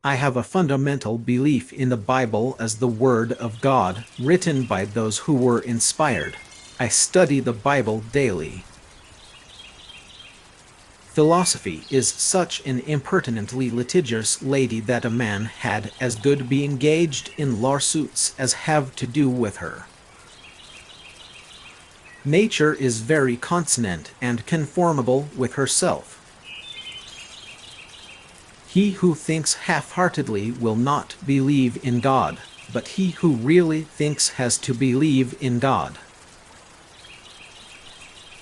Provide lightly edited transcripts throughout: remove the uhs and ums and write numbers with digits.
I have a fundamental belief in the Bible as the Word of God, written by those who were inspired. I study the Bible daily. Philosophy is such an impertinently litigious lady that a man had as good be engaged in lawsuits as have to do with her. Nature is very consonant and conformable with herself. He who thinks half-heartedly will not believe in God, but he who really thinks has to believe in God.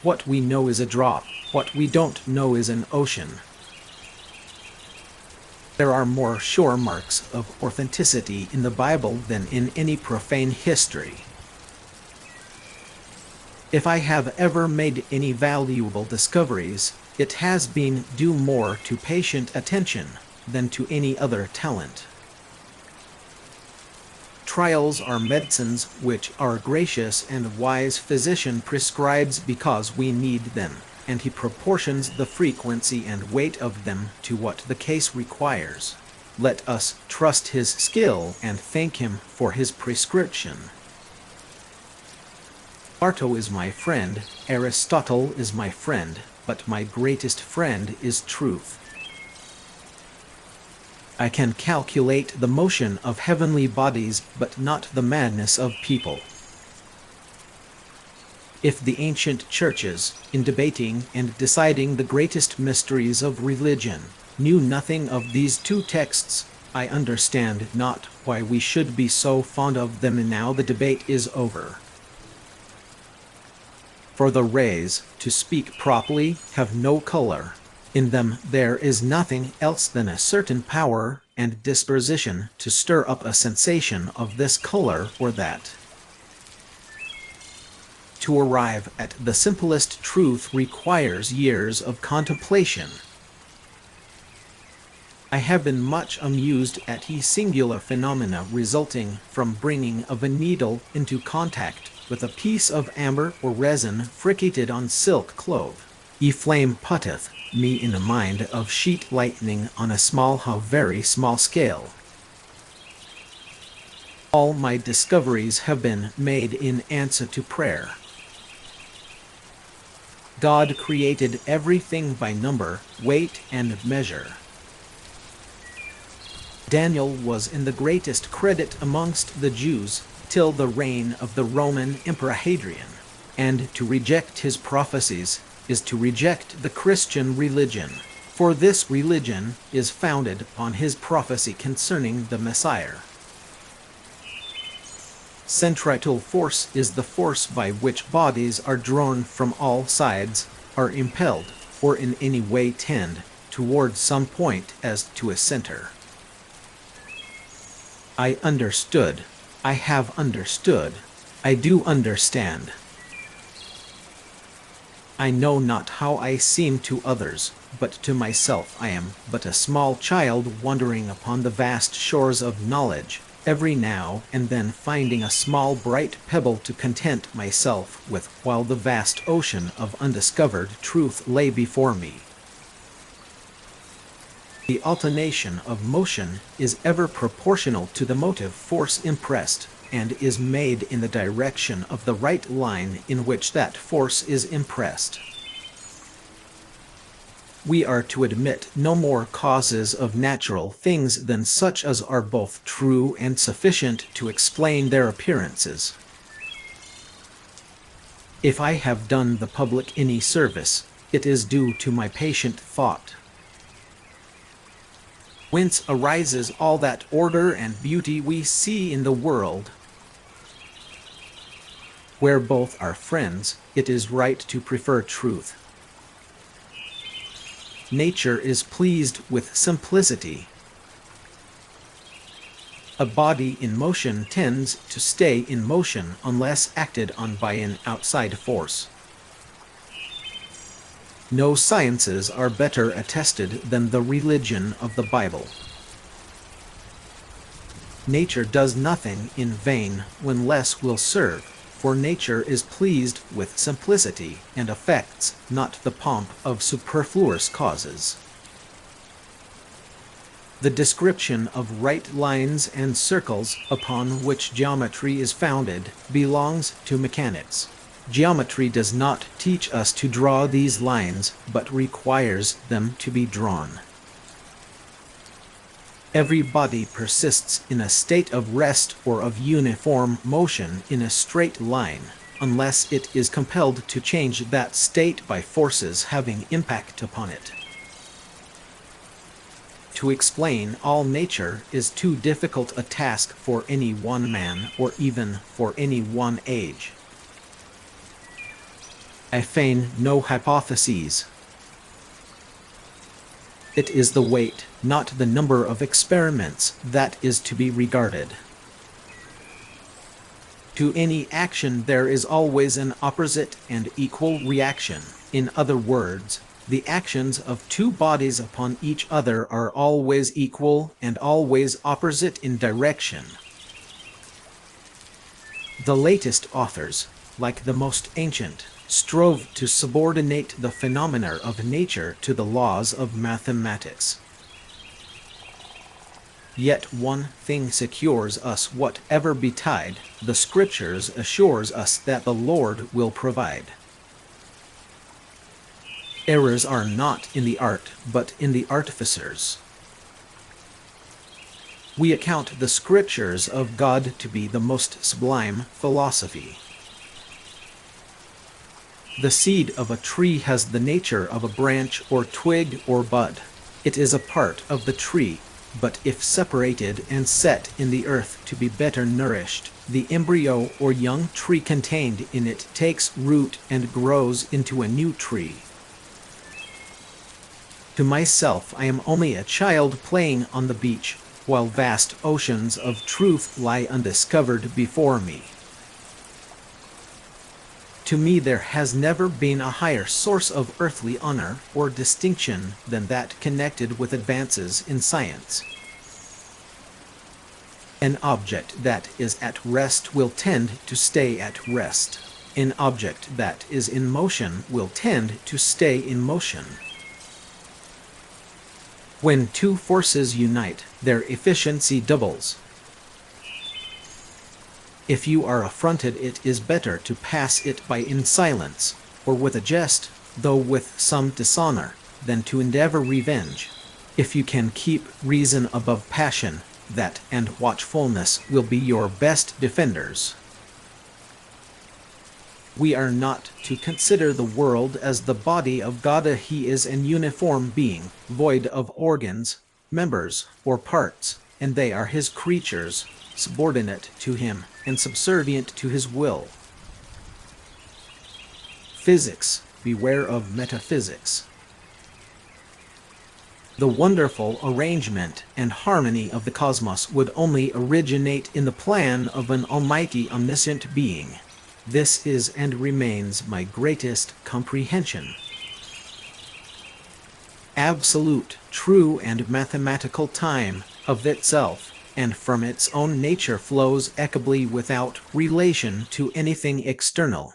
What we know is a drop, what we don't know is an ocean. There are more sure marks of authenticity in the Bible than in any profane history. If I have ever made any valuable discoveries, it has been due more to patient attention than to any other talent. Trials are medicines which our gracious and wise physician prescribes because we need them, and he proportions the frequency and weight of them to what the case requires. Let us trust his skill and thank him for his prescription. Plato is my friend, Aristotle is my friend, but my greatest friend is truth. I can calculate the motion of heavenly bodies, but not the madness of people. If the ancient churches, in debating and deciding the greatest mysteries of religion, knew nothing of these two texts, I understand not why we should be so fond of them now the debate is over. For the rays, to speak properly, have no color. In them there is nothing else than a certain power and disposition to stir up a sensation of this color or that. To arrive at the simplest truth requires years of contemplation. I have been much amused at the singular phenomena resulting from bringing of a needle into contact with a piece of amber or resin fricated on silk cloth. E flame putteth me in a mind of sheet lightning on a small how very small scale. All my discoveries have been made in answer to prayer. God created everything by number, weight, and measure. Daniel was in the greatest credit amongst the Jews till the reign of the Roman Emperor Hadrian, and to reject his prophecies is to reject the Christian religion, for this religion is founded upon his prophecy concerning the Messiah. Centripetal force is the force by which bodies are drawn from all sides, are impelled, or in any way tend, toward some point as to a center. I understood. I have understood. I do understand. I know not how I seem to others, but to myself I am but a small child wandering upon the vast shores of knowledge, every now and then finding a small bright pebble to content myself with while the vast ocean of undiscovered truth lay before me. The alternation of motion is ever proportional to the motive force impressed, and is made in the direction of the right line in which that force is impressed. We are to admit no more causes of natural things than such as are both true and sufficient to explain their appearances. If I have done the public any service, it is due to my patient thought. Whence arises all that order and beauty we see in the world? Where both are friends, it is right to prefer truth. Nature is pleased with simplicity. A body in motion tends to stay in motion unless acted on by an outside force. No sciences are better attested than the religion of the Bible. Nature does nothing in vain when less will serve, for nature is pleased with simplicity and affects not the pomp of superfluous causes. The description of right lines and circles, upon which geometry is founded, belongs to mechanics. Geometry does not teach us to draw these lines, but requires them to be drawn. Every body persists in a state of rest or of uniform motion in a straight line, unless it is compelled to change that state by forces having impact upon it. To explain all nature is too difficult a task for any one man or even for any one age. I feign no hypotheses. It is the weight, not the number of experiments, that is to be regarded. To any action there is always an opposite and equal reaction. In other words, the actions of two bodies upon each other are always equal and always opposite in direction. The latest authors, like the most ancient, strove to subordinate the phenomena of nature to the laws of mathematics. Yet one thing secures us whatever betide, the Scriptures assures us that the Lord will provide. Errors are not in the art, but in the artificers. We account the Scriptures of God to be the most sublime philosophy. The seed of a tree has the nature of a branch or twig or bud. It is a part of the tree, but if separated and set in the earth to be better nourished, the embryo or young tree contained in it takes root and grows into a new tree. To myself I am only a child playing on the beach, while vast oceans of truth lie undiscovered before me. To me there has never been a higher source of earthly honor or distinction than that connected with advances in science. An object that is at rest will tend to stay at rest. An object that is in motion will tend to stay in motion. When two forces unite, their efficiency doubles. If you are affronted, it is better to pass it by in silence, or with a jest, though with some dishonor, than to endeavor revenge. If you can keep reason above passion, that and watchfulness will be your best defenders. We are not to consider the world as the body of God. He is an uniform being, void of organs, members, or parts, and they are his creatures, subordinate to him, and subservient to his will. Physics, beware of metaphysics. The wonderful arrangement and harmony of the cosmos would only originate in the plan of an almighty omniscient being. This is and remains my greatest comprehension. Absolute, true, and mathematical time, of itself, and from its own nature flows equably without relation to anything external.